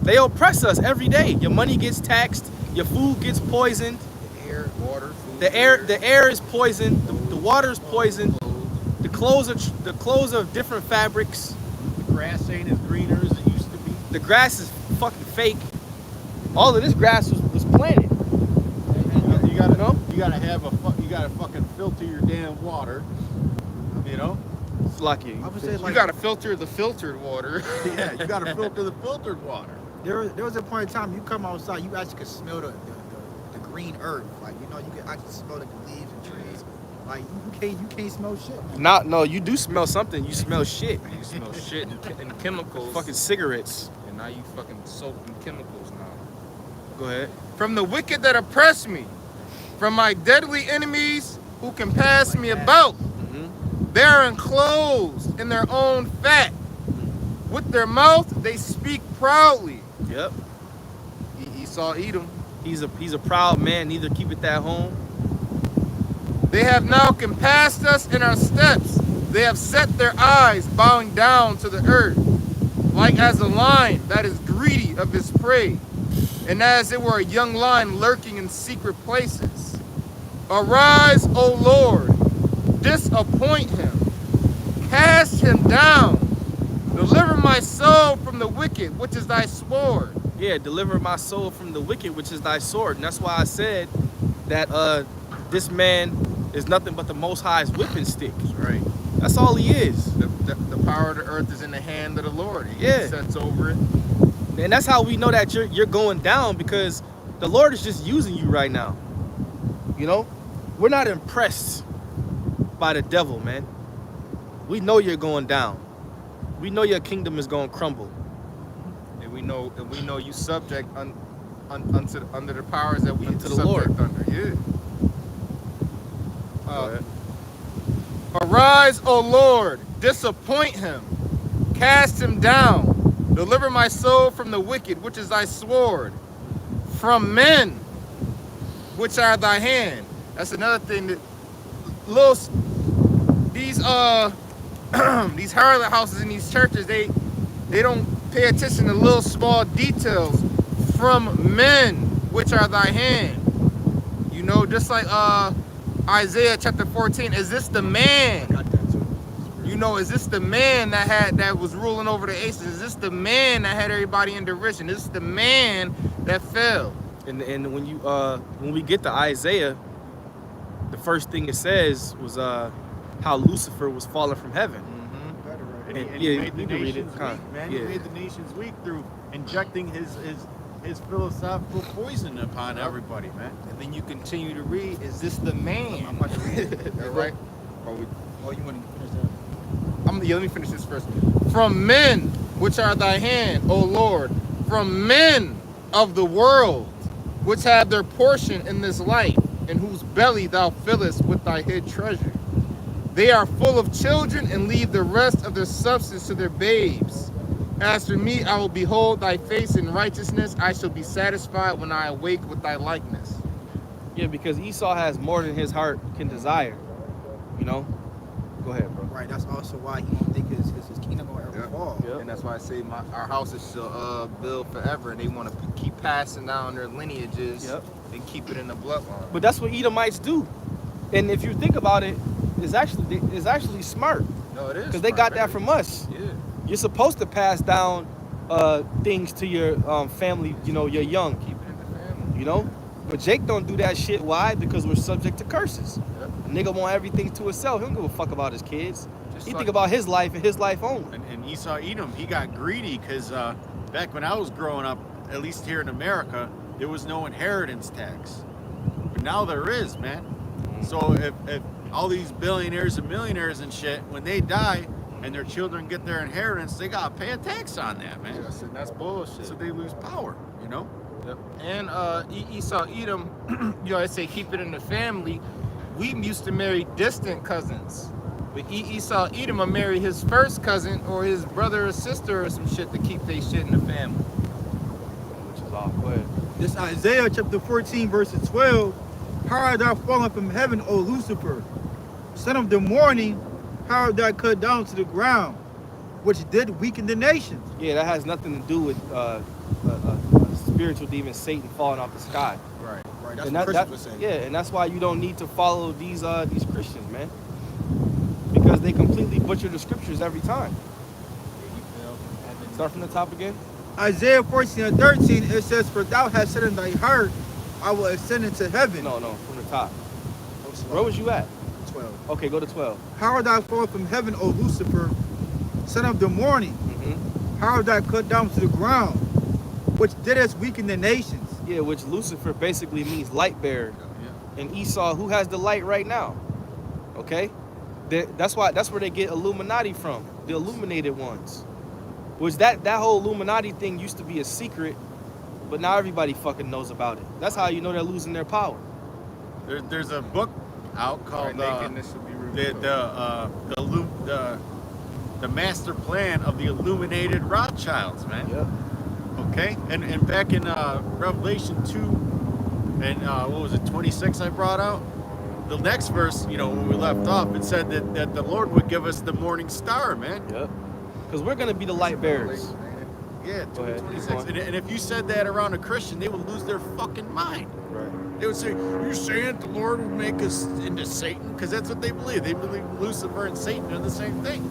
They oppress us every day. Your money gets taxed. Your food gets poisoned. The air, water, food. The air is poisoned. The water is poisoned. The clothes are different fabrics. The grass ain't as greener as it used to be. The grass is fucking fake. All of this grass was planted. You gotta fucking filter your damn water. You know? It's lucky. I would say You gotta filter the filtered water. Yeah, you gotta filter the filtered water. there was a point in time you come outside, you actually could smell the green earth. Like, you know, you can actually smell the leaves and trees. Like, you can't smell shit. No, you do smell something. You smell shit. You smell shit and chemicals. Fucking cigarettes. And now you fucking soaked in chemicals now. Go ahead. From the wicked that oppress me. From my deadly enemies who can pass me about. They are enclosed in their own fat. With their mouth they speak proudly. Yep. Esau Edom. He's a proud man. Neither keepeth at home. They have now compassed us in our steps. They have set their eyes bowing down to the earth, like as a lion that is greedy of his prey, and as it were a young lion lurking in secret places. Arise, O Lord, disappoint him, cast him down, deliver my soul from the wicked, which is thy sword. Yeah, deliver my soul from the wicked, which is thy sword. And that's why I said that this man is nothing but the Most High's whipping stick. Right. That's all he is. The power of the earth is in the hand of the Lord. He Yeah. sets over it. And that's how we know that you're going down, because the Lord is just using you right now. You know? We're not impressed by the devil, man. We know you're going down. We know your kingdom is going to crumble. And we know you subject under the powers that we Unto the subject Lord. under. Yeah. Arise, O Lord, disappoint him, cast him down, deliver my soul from the wicked, which is thy sword. from men, which are thy hand. That's another thing that these these harlot houses in these churches, they don't pay attention to little small details. From men, which are thy hand. You know, just like Isaiah chapter 14. Is this the man? You know, is this the man that was ruling over the aces? Is this the man that had everybody in derision? Is this the man that fell? And when you when we get to Isaiah, the first thing it says was how Lucifer was falling from heaven. And And, he yeah, made the you can read nations it. Huh. weak, man. Yeah. He made the nations weak through injecting his philosophical poison upon everybody, man. And then you continue to read, is this the man? I'm about to read it. All right? Oh, you want to finish that? Let me finish this first. From men, which are thy hand, O Lord, from men of the world, which have their portion in this life, in whose belly thou fillest with thy hid treasure. They are full of children and leave the rest of their substance to their babes. As for me, I will behold thy face in righteousness. I shall be satisfied when I awake with thy likeness. Yeah, because Esau has more than his heart can desire. You know? Go ahead, bro. Right, that's also why he don't think his kingdom will ever fall. Yep. And that's why I say our houses shall build forever. And they want to keep passing down their lineages and keep it in the bloodline. But that's what Edomites do. And if you think about it, it's actually smart. No, it is. Because they got that from us. Yeah. You're supposed to pass down things to your family, you know, your young. Keep it in the family. You know? But Jake don't do that shit. Why? Because we're subject to curses. Yep. A nigga want everything to himself. He don't give a fuck about his kids. Just He like- think about his life and his life only. And Esau Edom, he got greedy because back when I was growing up, at least here in America, there was no inheritance tax. But now there is, man. So if all these billionaires and millionaires and shit, when they die and their children get their inheritance, they gotta pay a tax on that, man. Yes, and that's bullshit. So they lose power, you know? Yep. And Esau Edom, you know, I say keep it in the family. We used to marry distant cousins. But Esau Edom will marry his first cousin or his brother or sister or some shit to keep their shit in the family. Which is all. Go ahead. This Isaiah chapter 14, verses 12. How art thou fallen from heaven, O Lucifer, son of the morning? How art thou cut down to the ground, which did weaken the nations? Yeah, that has nothing to do with a spiritual demon Satan falling off the sky. Right, that's And what that, Christians were saying. yeah, and that's why you don't need to follow these Christians, man, because they completely butcher the scriptures every time. Start from the top again. Isaiah 14 and 13, it says, for thou hast said in thy heart, I will ascend into heaven. No, from the top. Where was you at? 12. Okay, go to 12. How art thou fallen from heaven, O Lucifer, son of the morning? Mm-hmm. How art thou cut down to the ground, which didst weaken the nations? Yeah, which Lucifer basically means light bearer. And Esau, who has the light right now? Okay, that's where they get Illuminati from, the illuminated ones. Which that whole Illuminati thing used to be a secret, but now everybody fucking knows about it. That's how you know they're losing their power. There's a book out called nakedness will be revealed. the master plan of the illuminated Rothschilds, man. Yeah. Okay, and back in Revelation 2 and what was it, 26 I brought out? The next verse, you know, when we left off, it said that the Lord would give us the morning star, man. Yep. Because we're gonna be the light bearers. Yeah, Go ahead, 26. keep going. And if you said that around a Christian, they would lose their fucking mind. Right. They would say, you're saying that the Lord would make us into Satan? Because that's what they believe. They believe Lucifer and Satan are the same thing.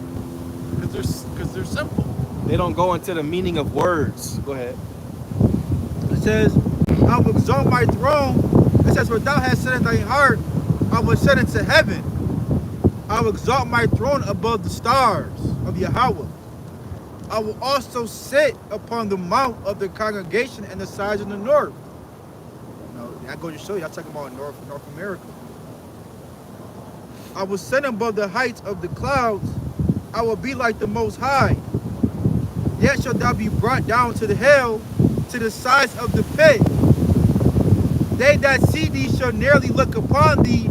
Because they're simple. They don't go into the meaning of words. Go ahead. It says, I will exalt my throne. It says, for thou hast said in thy heart, I will ascend into heaven. I will exalt my throne above the stars of Yahweh. I will also sit upon the mount of the congregation and the sides of the north. No, that goes to show you, I'm talking about North America. I will sit above the heights of the clouds. I will be like the Most High. Yet shalt thou be brought down to the hell, to the sides of the pit. They that see thee shall narrowly look upon thee,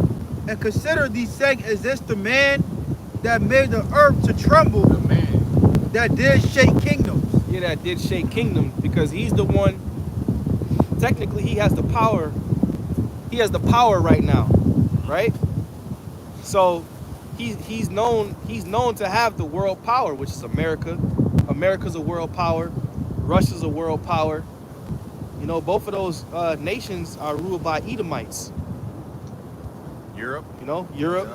and consider thee, saying, is this the man that made the earth to tremble, The man. that did shake kingdoms? Yeah, that did shake kingdoms because he's the one. technically he has the power. He has the power right now, right? So he's known to have the world power, which is America. America's a world power. Russia's a world power. You know, both of those nations are ruled by Edomites. Europe. You know, Europe.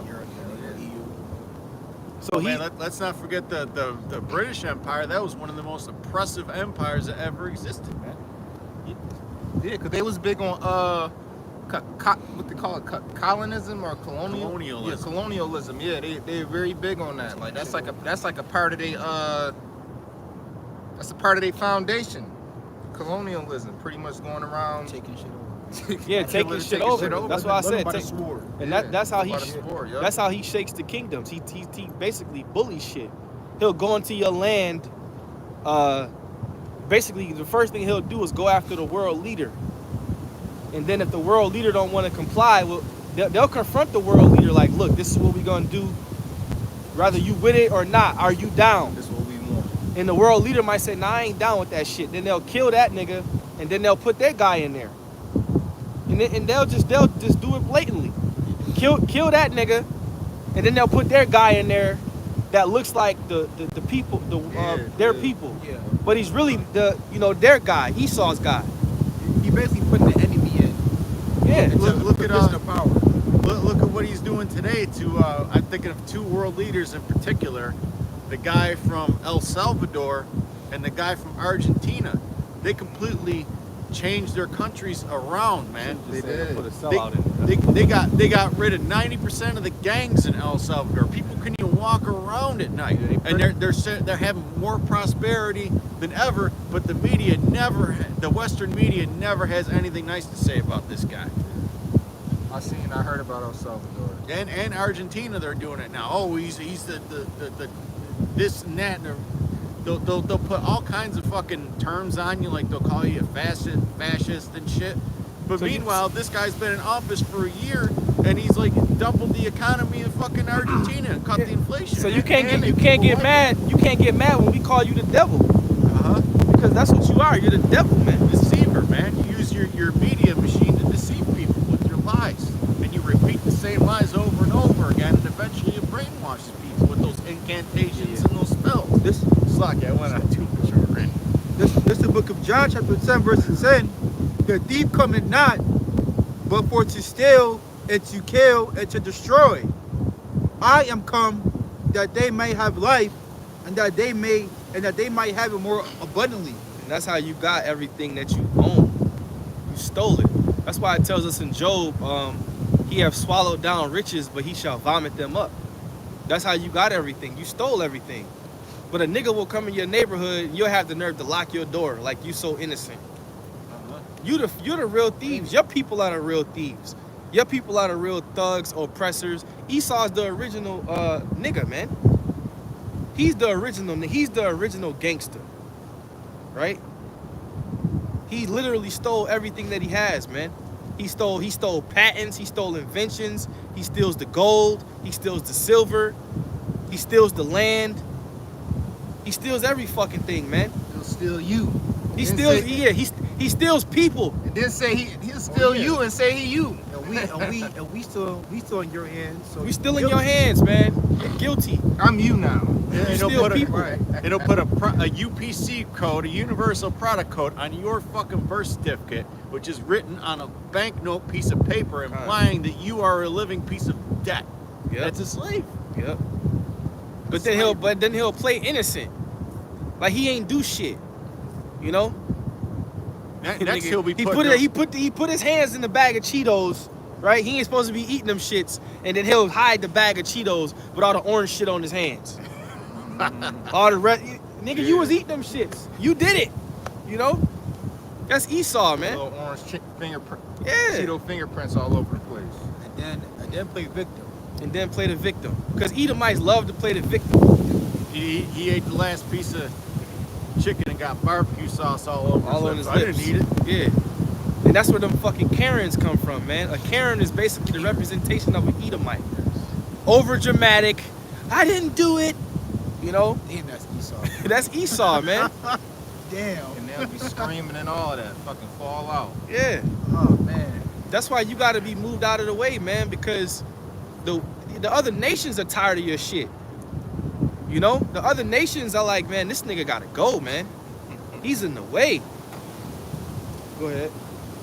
So man, let's not forget the British Empire. That was one of the most oppressive empires that ever existed, man. Yeah, because they was big on what they call it, colonism or colonialism. Yeah, colonialism. Yeah, they're very big on that. Like that's like a part of that's a part of their foundation. Colonialism, pretty much going around taking shit over. Yeah, taking shit over. That's what I said. And that's how that's how he shakes the kingdoms. He basically bullies shit. He'll go into your land. Basically, the first thing he'll do is go after the world leader. And then if the world leader don't want to comply, well, they'll confront the world leader like, look, this is what we're gonna do. Whether you with it or not, are you down? This is what we want. And the world leader might say, nah, I ain't down with that shit. Then they'll kill that nigga, and then they'll put their guy in there. And they'll just do it blatantly. Kill that nigga, and then they'll put their guy in there that looks like the people, their people. Yeah. But he's really their guy, Esau's guy. He basically putting the enemy in. Yeah. Look at the power. Look at what he's doing today to I'm thinking of two world leaders in particular, the guy from El Salvador and the guy from Argentina. They completely changed their countries around, man. They did. Put a They, sellout in. they got rid of 90% of the gangs in El Salvador. People couldn't even walk around at night, and they're having more prosperity than ever. But the Western media never has anything nice to say about this guy. I heard about El Salvador And Argentina, they're doing it now. Oh, he's the this and that. And they'll put all kinds of fucking terms on you, like they'll call you a fascist and shit. But meanwhile, this guy's been in office for a year, and he's like doubled the economy of fucking Argentina and cut the inflation. So you can't get mad. You can't get mad when we call you the devil. Because that's what you are. You're the devil, man. Deceiver, man. You use your media machine to deceive people with your lies, and you repeat the same lies over and over again, and eventually you brainwash people with those incantations and those spells. I went on too much already. This is the book of John, chapter 10, verse 10. The thief cometh not, but for to steal and to kill and to destroy. I am come that they may have life, and that they might have it more abundantly. And that's how you got everything that you own. You stole it. That's why it tells us in Job, he have swallowed down riches, but he shall vomit them up. That's how you got everything. You stole everything. But a nigga will come in your neighborhood, and you'll have the nerve to lock your door like you so innocent. You're the real thieves. Your people are the real thieves. Your people are the real thugs, oppressors. Esau's the original nigga, man. He's the original gangster. Right? He literally stole everything that he has, man. He stole patents, he stole inventions, he steals the gold, he steals the silver, he steals the land. He steals every fucking thing, man. He'll steal you. He steals people. And then say he'll steal you and say he you. And we still in your hands. So We still in your hands, man. You're guilty. I'm you now. It'll put It'll put a UPC code, a universal product code, on your fucking birth certificate, which is written on a banknote piece of paper, implying that you are a living piece of debt. Yep. That's a slave. Yep. But then he'll play innocent, like he ain't do shit. You know. Next, he'll be he put his hands in the bag of Cheetos, right? He ain't supposed to be eating them shits, and then he'll hide the bag of Cheetos with all the orange shit on his hands. All the rest, nigga, you was eating them shits. You did it. You know. That's Esau, man. Little orange fingerprint. Yeah. Cheeto fingerprints all over the place. and then play victim. And then play the victim, because Edomites love to play the victim. He ate the last piece of chicken and got barbecue sauce all over his lips. I didn't eat it. Yeah. And that's where them fucking Karens come from, man. A Karen is basically the representation of an Edomite. Over dramatic. I didn't do it. You know? Damn, that's Esau. That's Esau, man. Damn. And they'll be screaming and all of that. Fucking fall out. Yeah. Oh man. That's why you got to be moved out of the way, man, because the other nations are tired of your shit. You know? The other nations are like, man, this nigga got to go, man. He's in the way. Go ahead.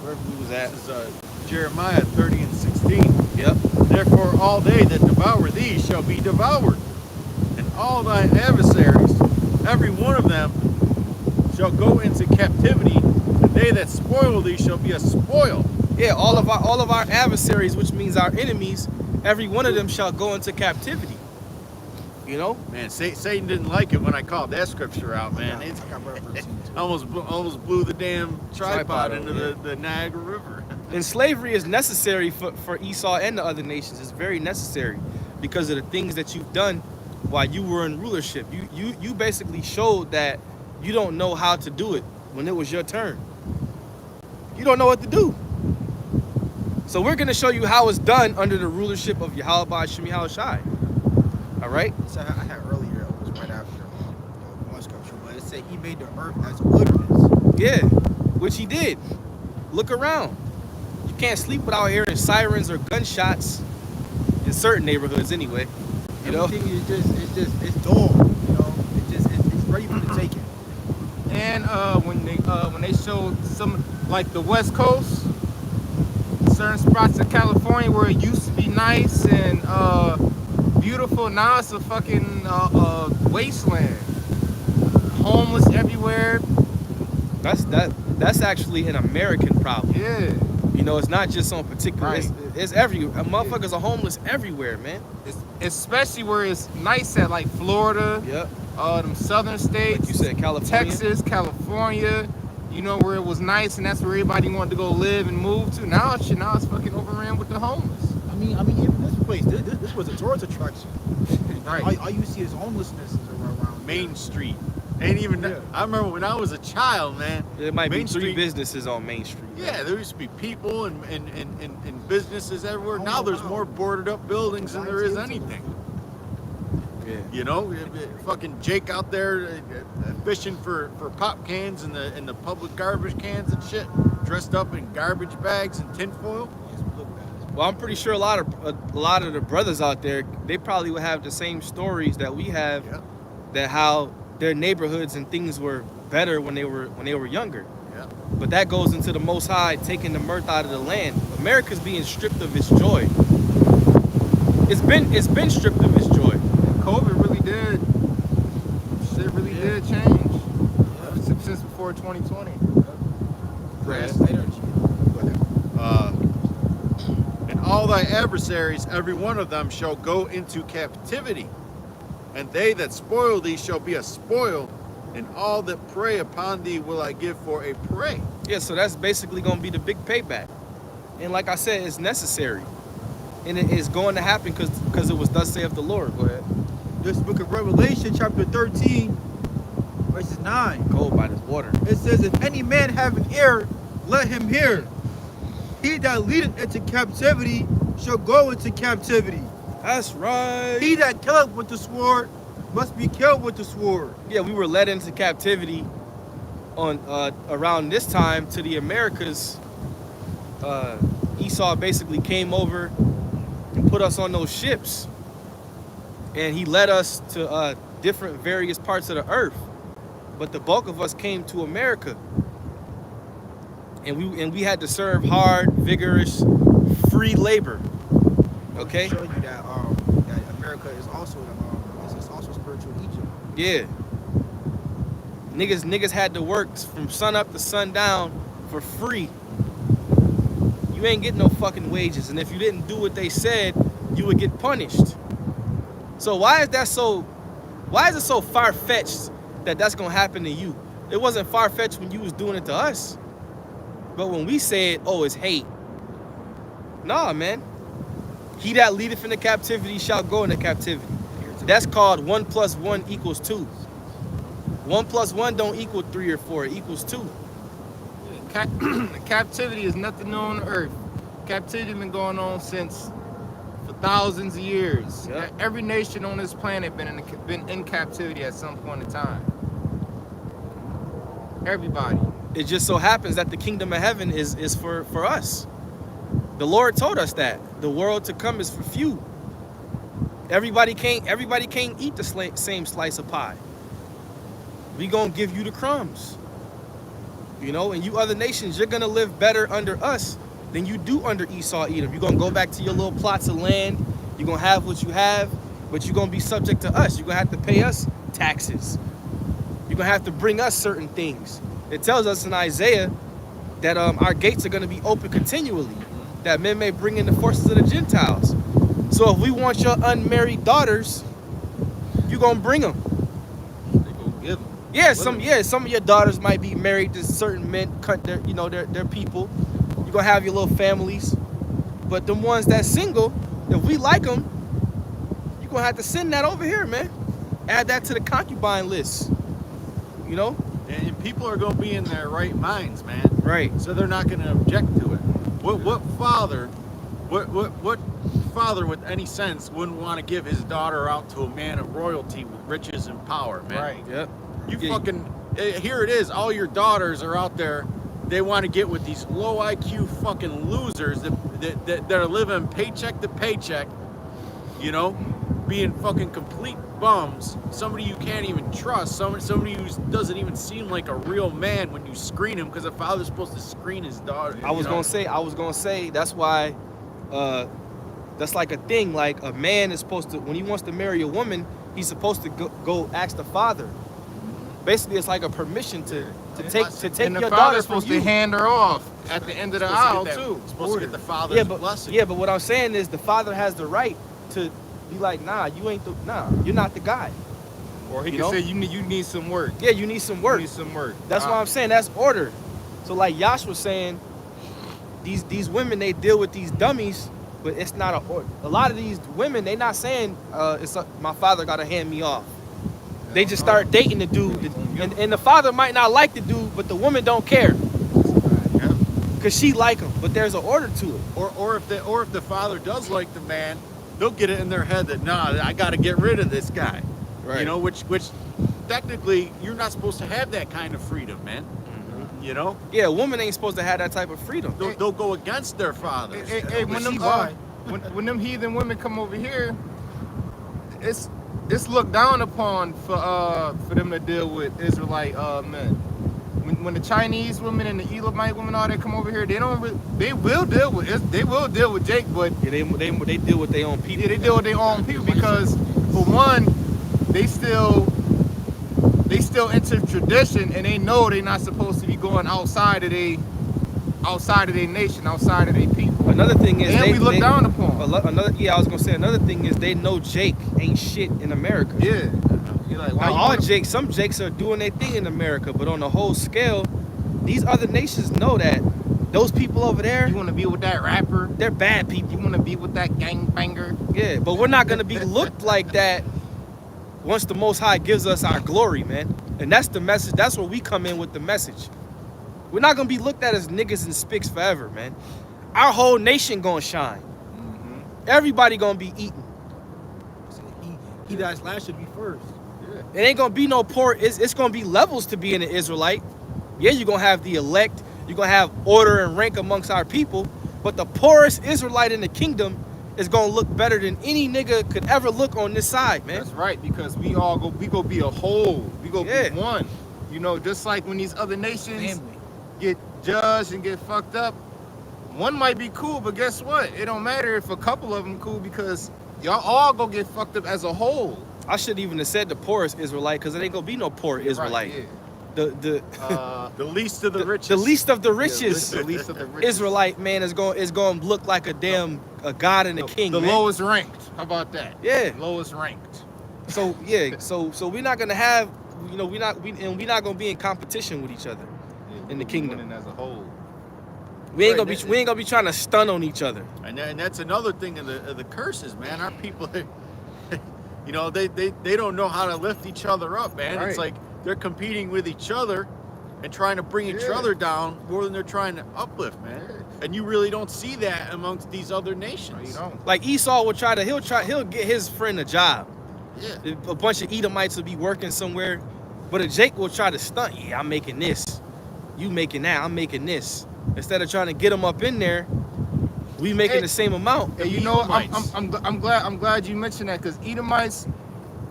Wherever we was at. This is Jeremiah 30 and 16. Yep. Therefore all they that devour thee shall be devoured, and all thy adversaries, every one of them, shall go into captivity, and they that spoil thee shall be a spoil. Yeah, all of our adversaries, which means our enemies, every one of them shall go into captivity. You know? Man, Satan didn't like it when I called that scripture out, man. It almost blew the damn tripod into the Niagara River. And slavery is necessary for Esau and the other nations. It's very necessary because of the things that you've done while you were in rulership. You basically showed that you don't know how to do it when it was your turn. You don't know what to do. So we're going to show you how it's done under the rulership of Yahweh Ba'ashem Yahushai. All right? So I had earlier, it was right after one scripture, but it said he made the earth as a wilderness. Yeah, which he did. Look around. You can't sleep without hearing sirens or gunshots in certain neighborhoods anyway. You know? Everything is it's dull, you know? It's ready for the taking. And when they showed some, like the West Coast, certain spots of California where it used to be nice and beautiful, now it's a fucking wasteland. Homeless everywhere. That's actually an American problem. Yeah. You know, it's not just on particular. Right. It's everywhere. Motherfuckers are homeless everywhere, man. Especially where it's nice at, like Florida. Yep. Them southern states. Like you said, California. Texas, California. You know, where it was nice and that's where everybody wanted to go live and move to. Now it's fucking overran with the homeless. I mean, even this place, this was a tourist attraction. Right. All you see is homelessness around Main Street. Ain't even. Yeah. I remember when I was a child, man. There might be Main 3 Street- businesses on Main Street. Yeah, there used to be people and businesses everywhere. Oh, Now there's wow. more boarded up buildings than there is anything. Yeah. You know, fucking Jake out there fishing for pop cans in the public garbage cans and shit, dressed up in garbage bags and tinfoil. Well, I'm pretty sure a lot of the brothers out there, they probably would have the same stories that we have. Yeah. That how their neighborhoods and things were better when they were younger. Yeah. But that goes into the Most High taking the mirth out of the land. America's being stripped of its joy. It's been stripped of its joy. COVID really did. Shit really did change. Since before 2020. And all thy adversaries, every one of them, shall go into captivity. And they that spoil thee shall be a spoil, and all that prey upon thee will I give for a prey. Yeah, so that's basically going to be the big payback. And like I said, it's necessary. And it is going to happen because it was thus saith the Lord. Go ahead. This book of Revelation, chapter 13, verses 9. Cold by this water. It says, if any man have an ear, let him hear. He that leadeth into captivity shall go into captivity. That's right. He that killeth with the sword must be killed with the sword. Yeah, we were led into captivity on around this time to the Americas. Esau basically came over and put us on those ships, and he led us to different various parts of the earth. But the bulk of us came to America, and we had to serve hard, vigorous, free labor. Okay. Show you that America is also spiritual Egypt. Yeah. Niggas had to work from sun up to sundown for free. You ain't getting no fucking wages, and if you didn't do what they said, you would get punished. So why is it so far-fetched that that's gonna happen to you? It wasn't far-fetched when you was doing it to us. But when we said, oh, it's hate. Nah, man. He that leadeth into captivity shall go into captivity. That's called 1 + 1 = 2. 1 + 1 don't equal 3 or 4, it equals 2. Captivity is nothing new on earth. Captivity been going on for thousands of years. Yep. Every nation on this planet been in captivity at some point in time. Everybody. It just so happens that the kingdom of heaven is for us. The Lord told us that the world to come is for few. Everybody can't eat the same slice of pie. We gonna give you the crumbs. You know, and you other nations, you're gonna live better under us than you do under Esau, Edom. You're gonna go back to your little plots of land. You're gonna have what you have, but you're gonna be subject to us. You're gonna have to pay us taxes. You're gonna have to bring us certain things. It tells us in Isaiah that our gates are gonna be open continually, that men may bring in the forces of the Gentiles. So if we want your unmarried daughters, you're gonna bring them. They go give them. Yeah, some of your daughters might be married to certain men, cut their people. You're gonna have your little families. But the ones that's single, if we like them, you're gonna have to send that over here, man. Add that to the concubine list. You know? And people are going to be in their right minds, man. Right. So they're not going to object to it. What father with any sense wouldn't want to give his daughter out to a man of royalty with riches and power, man? Right. Yep. Here it is. All your daughters are out there. They want to get with these low IQ fucking losers that are living paycheck to paycheck, you know, being fucking complete bums. Somebody you can't even trust. Somebody who doesn't even seem like a real man when you screen him, because a father's supposed to screen his daughter. I was gonna say that's why that's like a thing. Like a man is supposed to, when he wants to marry a woman, he's supposed to go ask the father. Basically, it's like a permission to take And the your daughter father's from supposed you. to hand her off at the end of the aisle too. Supposed to get the father's blessing. Yeah, but what I'm saying is the father has the right to be like, nah, you're not the guy. Or he You can know? say you need some work. Yeah, you need some work. You need some work. That's why I'm saying that's order. So like Yash was saying, these women, they deal with these dummies, but it's not a order. A lot of these women, they not saying my father gotta hand me off. They just start dating the dude, and the father might not like the dude, but the woman don't care, cause she like him. But there's an order to it. Or if the father does like the man, they'll get it in their head that I got to get rid of this guy. Right. You know, which technically you're not supposed to have that kind of freedom, man. Mm-hmm. You know. Yeah, a woman ain't supposed to have that type of freedom. They'll go against their fathers. Hey, when them heathen women come over here, it's looked down upon for them to deal with Israelite men. When the Chinese women and the Elamite women all that come over here, they will deal with Jake, but Yeah, they deal with their own people. yeah, they deal with their own people because for one, they still enter tradition and they know they're not supposed to be going outside of their nation, outside of their people. Another thing is And we look down upon. I was gonna say another thing is they know Jake ain't shit in America. Yeah. You're like, Now, why some Jakes are doing their thing in America, but on the whole scale, these other nations know that those people over there, you want to be with that rapper? they're bad people. You want to be with that gangbanger? Yeah, but we're not gonna be looked like that once the Most High gives us our glory, man. And that's the message. That's where we come in with the message. We're not gonna be looked at as niggas and spics forever, man. Our whole nation gonna shine. Mm-hmm. Everybody gonna be eating. He that's last should be first. It ain't gonna be no poor. It's gonna be levels to being an Israelite. Yeah, you're gonna have the elect. You're gonna have order and rank amongst our people. But the poorest Israelite in the kingdom is gonna look better than any nigga could ever look on this side, man. That's right, because we go be a whole. We go Yeah. be one. You know, just like when these other nations Family. get judged and get fucked up, one might be cool, but guess what? It don't matter if a couple of them cool because y'all all go get fucked up as a whole. I shouldn't even have said the poorest Israelite because it ain't gonna be no poor Israelite. Right, The The least of the richest. the least of the yeah. richest The least of the richest. Israelite man is going to look like a god and a king. The man. lowest ranked. How about that? Yeah. Lowest ranked. So yeah, so we're not gonna have, you know, we're not gonna be in competition with each other in the kingdom. Winning as a whole. We ain't Right, gonna be trying to stun on each other. And that's another thing of the curses, man. Our people, you know, they don't know how to lift each other up, man. Right. It's like they're competing with each other and trying to bring each other down more than they're trying to uplift, man. And you really don't see that amongst these other No, nations. you don't. Like Esau will he'll get his friend a job. Yeah. A bunch of Edomites will be working somewhere. But a Jake will try to stunt. Yeah, I'm making this. You making that. I'm making this. Instead of trying to get them up in there, we making the same amount. And you know, I'm glad you mentioned that, because Edomites,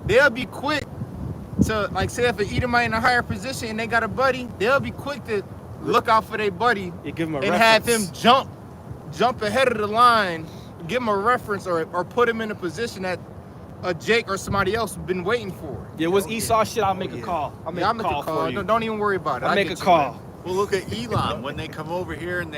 they'll be quick to, like, say if an Edomite in a higher position and they got a buddy, they'll be quick to look out for their buddy Give him a and reference. have him jump ahead of the line, give him a reference, or put him in a position that a Jake or somebody else been waiting for. Yeah, what's Esau shit? I'll make a call. I'll make a call for you. Don't even worry about it. I'll make a call. Well, look at Elam when they come over here and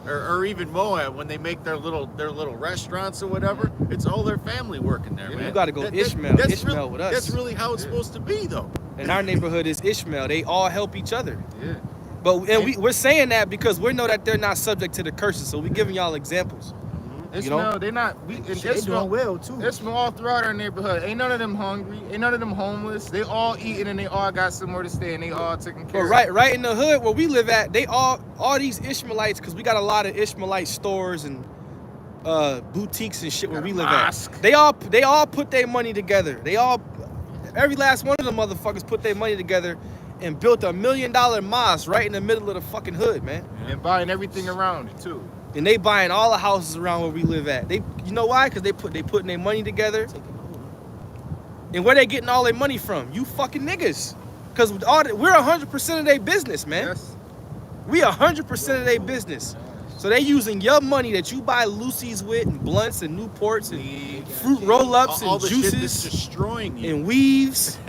or even Moab when they make their little restaurants or whatever. It's all their family working there, man. You got to go Ishmael. That's Ishmael really, with us. That's really how it's supposed to be, though. In our neighborhood is Ishmael. They all help each other. Yeah. But we're saying that because we know that they're not subject to the curses. So we're giving y'all examples. Ishmael, they're not. They doing well too. Ishmael all throughout our neighborhood. Ain't none of them hungry. Ain't none of them homeless. They all eating and they all got somewhere to stay and they all taken care But of. right in the hood where we live at, they all these Ishmaelites, because we got a lot of Ishmaelite stores and boutiques and shit where we live mosque. at. They all put their money together. Every last one of them motherfuckers put their money together and built $1 million mosque right in the middle of the fucking hood, man. And buying everything around it too. And they buying all the houses around where we live at. You know why? Because they putting their money together. And where they getting all their money from? You fucking niggas. Because we're 100% of their business, man. Yes. We 100% of their business. So they using your money that you buy Lucy's with and blunts and Newports and fruit roll-ups all and the shit that's juices destroying you. and weaves.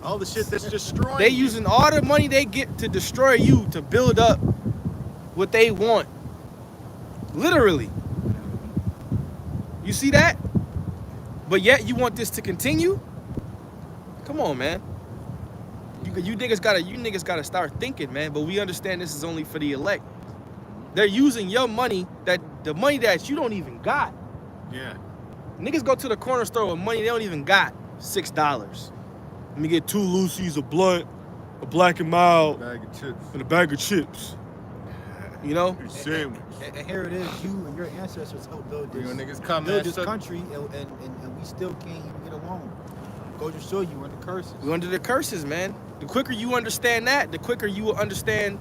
All the shit that's destroying They you. using all the money they get to destroy you to build up what they want. Literally. You see that? But yet you want this to continue? Come on, man. You niggas gotta start thinking, man. But we understand this is only for the elect. They're using your money, the money that you don't even got. Yeah. Niggas go to the corner store with money they don't even got. $6. Let me get 2 Lucy's, a blunt, a Black and Mild, Bag of chips. and a bag of chips. You know? Sandwich. And here it is, you and your ancestors helped build You this, niggas come build at this us. country, and we still can't even get along. Go to show you under curses. We're under the curses, man. The quicker you understand that, the quicker you will understand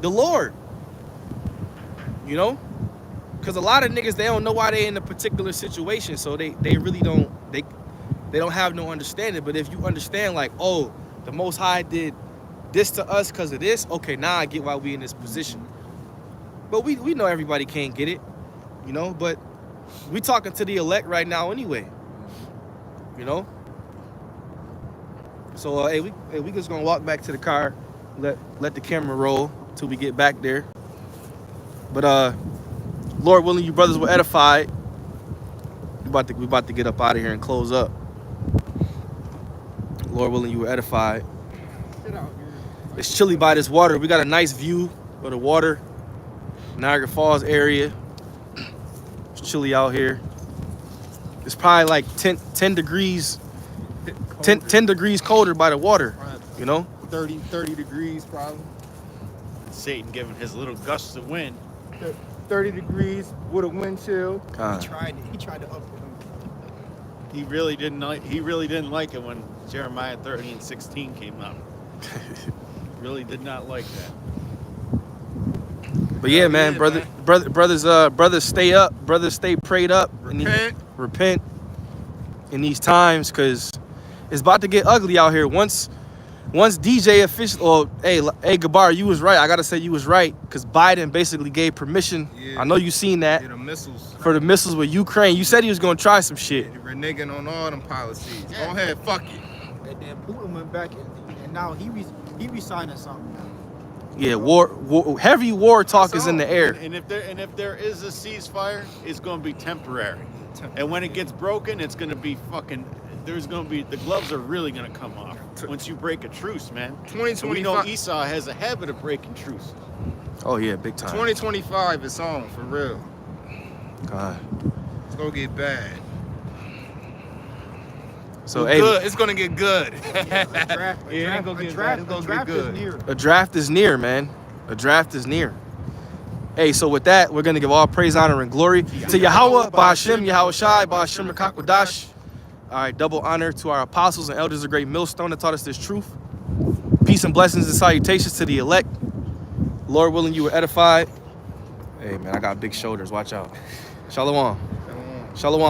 the Lord. You know? Because a lot of niggas, they don't know why they in a particular situation, so they really don't, they don't have no understanding. But if you understand, like, oh, the Most High did this to us because of this, okay, now I get why we in this position. But we know everybody can't get it, you know? But we talking to the elect right now anyway, you know? So, hey, we just gonna walk back to the car, let the camera roll till we get back there. But Lord willing, you brothers were edified. We about to get up out of here and close up. Lord willing, you were edified. It's chilly by this water. We got a nice view of the water, Niagara Falls area. It's chilly out here. It's probably like 10 degrees. 10 degrees colder by the water, you know? 30 degrees probably. Satan giving his little gusts of wind. 30 degrees with a wind chill. God. He tried to up him. He really didn't like it when Jeremiah 30:16 came out. Really did not like that. But yeah, man, brothers stay up. Brothers stay prayed up. Repent in these times, because it's about to get ugly out here. Once DJ official, or hey Gabar, you was right. I gotta say you was right, because Biden basically gave permission. Yeah. I know you seen that. Yeah, the missiles. For the missiles with Ukraine. You said he was gonna try some shit. They reneging on all them policies. Go ahead, fuck it. And then Putin went back and now he re-signing something now. Yeah, heavy war talk is in the air. And if there is a ceasefire, it's going to be temporary. And when it gets broken, it's going to be fucking. The gloves are really going to come off once you break a truce, man. 2025. We know Esau has a habit of breaking truce. Oh yeah, big time. 2025 is on for real. God. It's gonna get bad. So Good. It's gonna get good. A draft is near. A draft is near, man. A draft is near. Hey, so with that, we're gonna give all praise, honor, and glory to Yahweh, Ba'ashem, Yahweh Shai, Ba'ashem, Rakakwadash. All right, double honor to our apostles and elders of Great Millstone that taught us this truth. Peace and blessings and salutations to the elect. Lord willing, you were edified. Hey, man, I got big shoulders. Watch out. Shalom. Shalom.